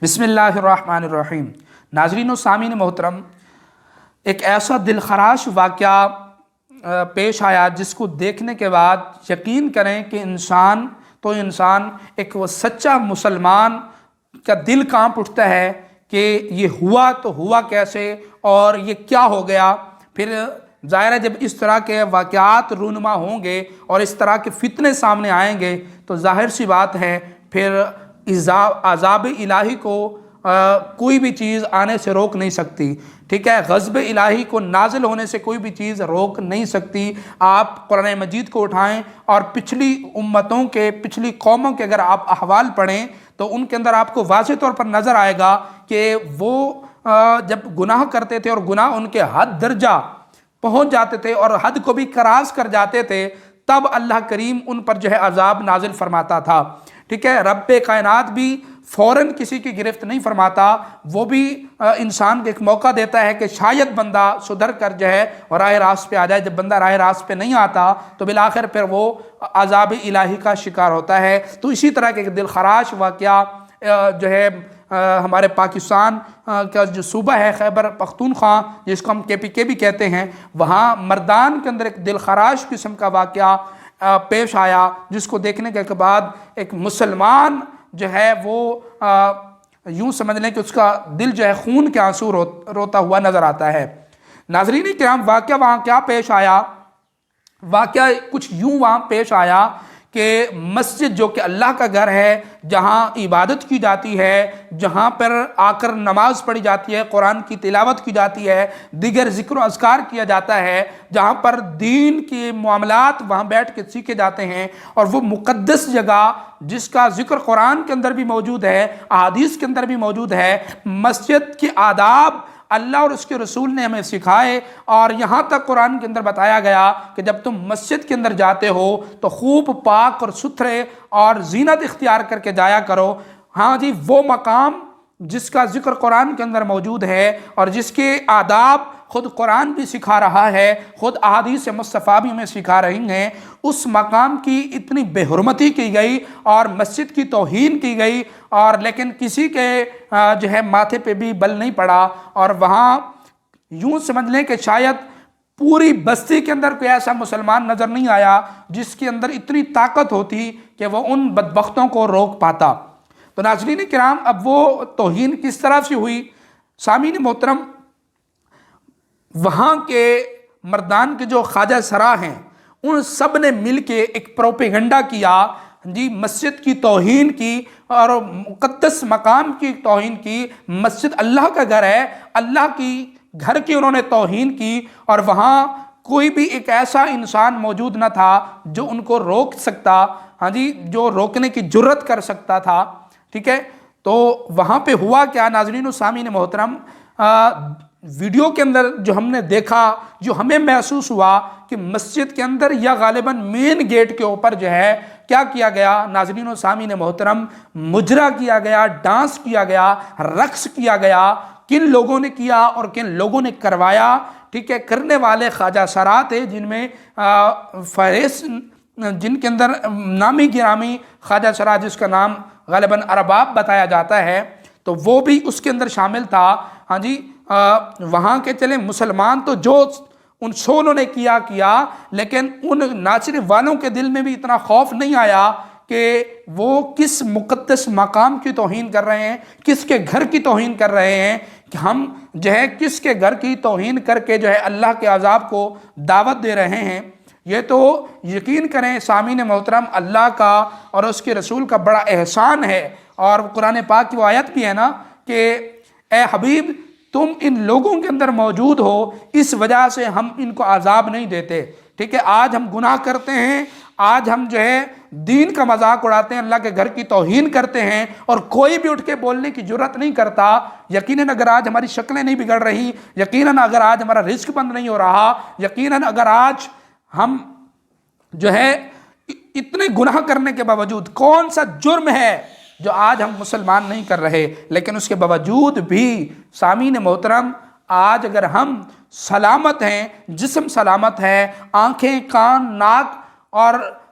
بسم اللہ الرحمن الرحیم۔ ناظرین و سامعین محترم، ایک ایسا دلخراش واقعہ پیش آیا جس کو دیکھنے کے بعد یقین کریں کہ انسان ایک وہ سچا مسلمان کا دل کانپ اٹھتا ہے کہ یہ ہوا تو ہوا کیسے اور یہ کیا ہو گیا۔ پھر ظاہر ہے جب اس طرح کے واقعات رونما ہوں گے اور اس طرح کے فتنے سامنے آئیں گے تو ظاہر سی بات ہے پھر عذاب الہی کو کوئی بھی چیز آنے سے روک نہیں سکتی، ٹھیک ہے، غضب الہی کو نازل ہونے سے کوئی بھی چیز روک نہیں سکتی۔ آپ قرآن مجید کو اٹھائیں اور پچھلی امتوں کے، پچھلی قوموں کے اگر آپ احوال پڑھیں تو ان کے اندر آپ کو واضح طور پر نظر آئے گا کہ وہ جب گناہ کرتے تھے اور گناہ ان کے حد درجہ پہنچ جاتے تھے اور حد کو بھی کراس کر جاتے تھے، تب اللہ کریم ان پر جو ہے عذاب نازل فرماتا تھا، ٹھیک ہے۔ رب کائنات بھی فوراً کسی کی گرفت نہیں فرماتا، وہ بھی انسان کو ایک موقع دیتا ہے کہ شاید بندہ سدھر کر جو ہے اور راہ راست پہ آ جائے۔ جب بندہ راہ راست پہ نہیں آتا تو بالآخر پھر وہ عذاب الہی کا شکار ہوتا ہے۔ تو اسی طرح کے ایک دلخراش واقعہ جو ہے ہمارے پاکستان کا جو صوبہ ہے خیبر پختونخوا، جس کو ہم KPK بھی کہتے ہیں، وہاں مردان کے اندر ایک دلخراش قسم کا واقعہ پیش آیا جس کو دیکھنے کے بعد ایک مسلمان جو ہے وہ یوں سمجھ لیں کہ اس کا دل جو ہے خون کے آنسو روتا ہوا نظر آتا ہے۔ ناظرین کرام، واقعہ وہاں کیا پیش آیا؟ واقعہ کچھ یوں وہاں پیش آیا کہ مسجد جو کہ اللہ کا گھر ہے، جہاں عبادت کی جاتی ہے، جہاں پر آ کر نماز پڑھی جاتی ہے، قرآن کی تلاوت کی جاتی ہے، دیگر ذکر و اذکار کیا جاتا ہے، جہاں پر دین کے معاملات وہاں بیٹھ کے سیکھے جاتے ہیں، اور وہ مقدس جگہ جس کا ذکر قرآن کے اندر بھی موجود ہے، احادیث کے اندر بھی موجود ہے، مسجد کے آداب اللہ اور اس کے رسول نے ہمیں سکھائے، اور یہاں تک قرآن کے اندر بتایا گیا کہ جب تم مسجد کے اندر جاتے ہو تو خوب پاک اور ستھرے اور زینت اختیار کر کے جایا کرو۔ ہاں جی، وہ مقام جس کا ذکر قرآن کے اندر موجود ہے اور جس کے آداب خود قرآن بھی سکھا رہا ہے، خود احادیث مصطفیٰ بھی ہمیں سکھا رہی ہیں، اس مقام کی اتنی بے حرمتی کی گئی اور مسجد کی توہین کی گئی، اور لیکن کسی کے جو ہے ماتھے پہ بھی بل نہیں پڑا، اور وہاں یوں سمجھ لیں کہ شاید پوری بستی کے اندر کوئی ایسا مسلمان نظر نہیں آیا جس کے اندر اتنی طاقت ہوتی کہ وہ ان بدبختوں کو روک پاتا۔ تو ناظرین کرام، اب وہ توہین کس طرح سے ہوئی؟ سامعین محترم، وہاں کے مردان کے جو خواجہ سرا ہیں ان سب نے مل کے ایک پروپیگنڈا کیا جی، مسجد کی توہین کی اور مقدس مقام کی توہین کی۔ مسجد اللہ کا گھر ہے، اللہ کی گھر کی انہوں نے توہین کی، اور وہاں کوئی بھی ایک ایسا انسان موجود نہ تھا جو ان کو روک سکتا، ہاں جی، جو روکنے کی جرت کر سکتا تھا، ٹھیک ہے۔ تو وہاں پہ ہوا کیا ناظرین و سامعین محترم؟ ویڈیو کے اندر جو ہم نے دیکھا، جو ہمیں محسوس ہوا کہ مسجد کے اندر یا غالباً مین گیٹ کے اوپر جو ہے کیا کیا گیا ناظرین و سامعین محترم؟ مجرا کیا گیا، ڈانس کیا گیا، رقص کیا گیا۔ کن لوگوں نے کیا اور کن لوگوں نے کروایا؟ ٹھیک ہے، کرنے والے خواجہ سرا تھے، جن میں جن کے اندر نامی گرامی خواجہ سرا، جس کا نام غالباً ارباب بتایا جاتا ہے، تو وہ بھی اس کے اندر شامل تھا۔ ہاں جی، وہاں کے چلیں مسلمان تو جو ان سونوں نے کیا، لیکن ان ناچنے والوں کے دل میں بھی اتنا خوف نہیں آیا کہ وہ کس مقدس مقام کی توہین کر رہے ہیں، کس کے گھر کی توہین کر رہے ہیں، کہ ہم جو ہے کس کے گھر کی توہین کر کے جو ہے اللہ کے عذاب کو دعوت دے رہے ہیں۔ یہ تو یقین کریں سامعین محترم، اللہ کا اور اس کے رسول کا بڑا احسان ہے، اور قرآن پاک کی وہ آیت بھی ہے نا کہ اے حبیب تم ان لوگوں کے اندر موجود ہو، اس وجہ سے ہم ان کو عذاب نہیں دیتے، ٹھیک ہے۔ آج ہم گناہ کرتے ہیں، آج ہم جو ہے دین کا مذاق اڑاتے ہیں، اللہ کے گھر کی توہین کرتے ہیں، اور کوئی بھی اٹھ کے بولنے کی جرت نہیں کرتا۔ یقیناً اگر آج ہماری شکلیں نہیں بگڑ رہی، یقیناً اگر آج ہمارا رزق بند نہیں ہو رہا، یقیناً اگر آج ہم جو ہے اتنے گناہ کرنے کے باوجود، کون سا جرم ہے جو آج ہم مسلمان نہیں کر رہے، لیکن اس کے باوجود بھی سامعین محترم آج اگر ہم سلامت ہیں، جسم سلامت ہے، آنکھیں، کان، ناک اور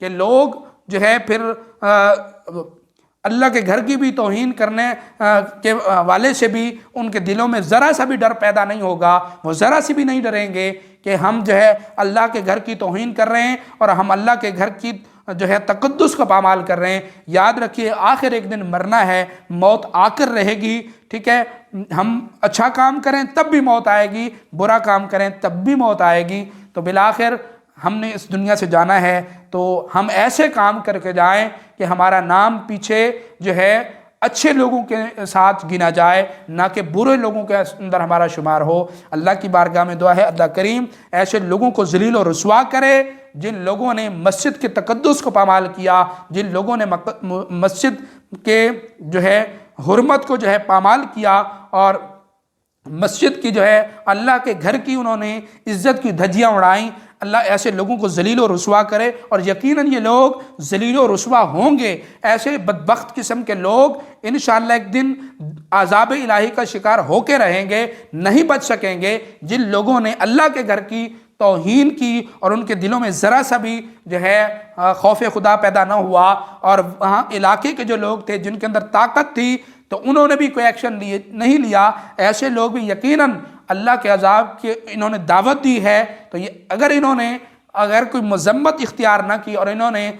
کہ لوگ جو ہے پھر اللہ کے گھر کی بھی توہین کرنے کے والے سے بھی ان کے دلوں میں ذرا سا بھی ڈر پیدا نہیں ہوگا، وہ ذرا سی بھی نہیں ڈریں گے کہ ہم جو ہے اللہ کے گھر کی توہین کر رہے ہیں اور ہم اللہ کے گھر کی جو ہے تقدس کو پامال کر رہے ہیں۔ یاد رکھیے آخر ایک دن مرنا ہے، موت آ کر رہے گی، ٹھیک ہے؟ ہم اچھا کام کریں تب بھی موت آئے گی، برا کام کریں تب بھی موت آئے گی۔ تو بالآخر ہم نے اس دنیا سے جانا ہے تو ہم ایسے کام کر کے جائیں کہ ہمارا نام پیچھے جو ہے اچھے لوگوں کے ساتھ گنا جائے، نہ کہ برے لوگوں کے اندر ہمارا شمار ہو۔ اللہ کی بارگاہ میں دعا ہے اللہ کریم ایسے لوگوں کو ذلیل و رسوا کرے جن لوگوں نے مسجد کے تقدس کو پامال کیا، جن لوگوں نے مسجد کے جو ہے حرمت کو جو ہے پامال کیا اور مسجد کی جو ہے اللہ کے گھر کی انہوں نے عزت کی دھجیاں اڑائیں۔ اللہ ایسے لوگوں کو ذلیل و رسوا کرے، اور یقیناً یہ لوگ ذلیل و رسوا ہوں گے۔ ایسے بدبخت قسم کے لوگ انشاءاللہ ایک دن عذاب الہی کا شکار ہو کے رہیں گے، نہیں بچ سکیں گے۔ جن لوگوں نے اللہ کے گھر کی توہین کی اور ان کے دلوں میں ذرا سا بھی جو ہے خوف خدا پیدا نہ ہوا، اور وہاں علاقے کے جو لوگ تھے جن کے اندر طاقت تھی تو انہوں نے بھی کوئی ایکشن نہیں لیا، ایسے لوگ بھی یقیناً اللہ کے عذاب کی انہوں نے دعوت دی ہے۔ تو یہ اگر کوئی مذمت اختیار نہ کی اور انہوں نے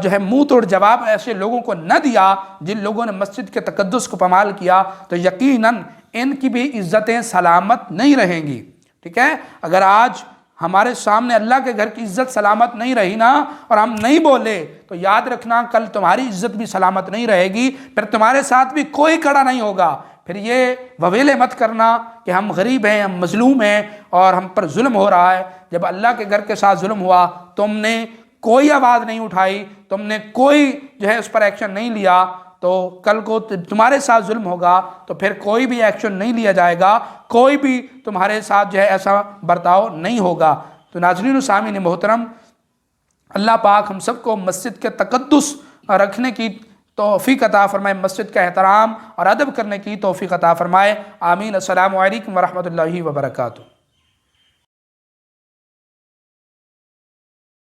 جو ہے منہ توڑ جواب ایسے لوگوں کو نہ دیا جن لوگوں نے مسجد کے تقدس کو پامال کیا، تو یقیناً ان کی بھی عزتیں سلامت نہیں رہیں گی، ٹھیک ہے؟ اگر آج ہمارے سامنے اللہ کے گھر کی عزت سلامت نہیں رہی نا اور ہم نہیں بولے تو یاد رکھنا کل تمہاری عزت بھی سلامت نہیں رہے گی، پھر تمہارے ساتھ بھی کوئی کھڑا نہیں ہوگا۔ پھر یہ وویلے مت کرنا کہ ہم غریب ہیں، ہم مظلوم ہیں اور ہم پر ظلم ہو رہا ہے۔ جب اللہ کے گھر کے ساتھ ظلم ہوا تم نے کوئی آواز نہیں اٹھائی، تم نے کوئی جو ہے اس پر ایکشن نہیں لیا، تو کل کو تمہارے ساتھ ظلم ہوگا تو پھر کوئی بھی ایکشن نہیں لیا جائے گا، کوئی بھی تمہارے ساتھ جو ہے ایسا برتاؤ نہیں ہوگا۔ تو ناظرین و سامعین محترم، اللہ پاک ہم سب کو مسجد کے تقدس رکھنے کی توفیق عطا فرمائے، مسجد کا احترام اور ادب کرنے کی توفیق عطا فرمائے، آمین۔ السلام علیکم ورحمۃ اللہ وبرکاتہ۔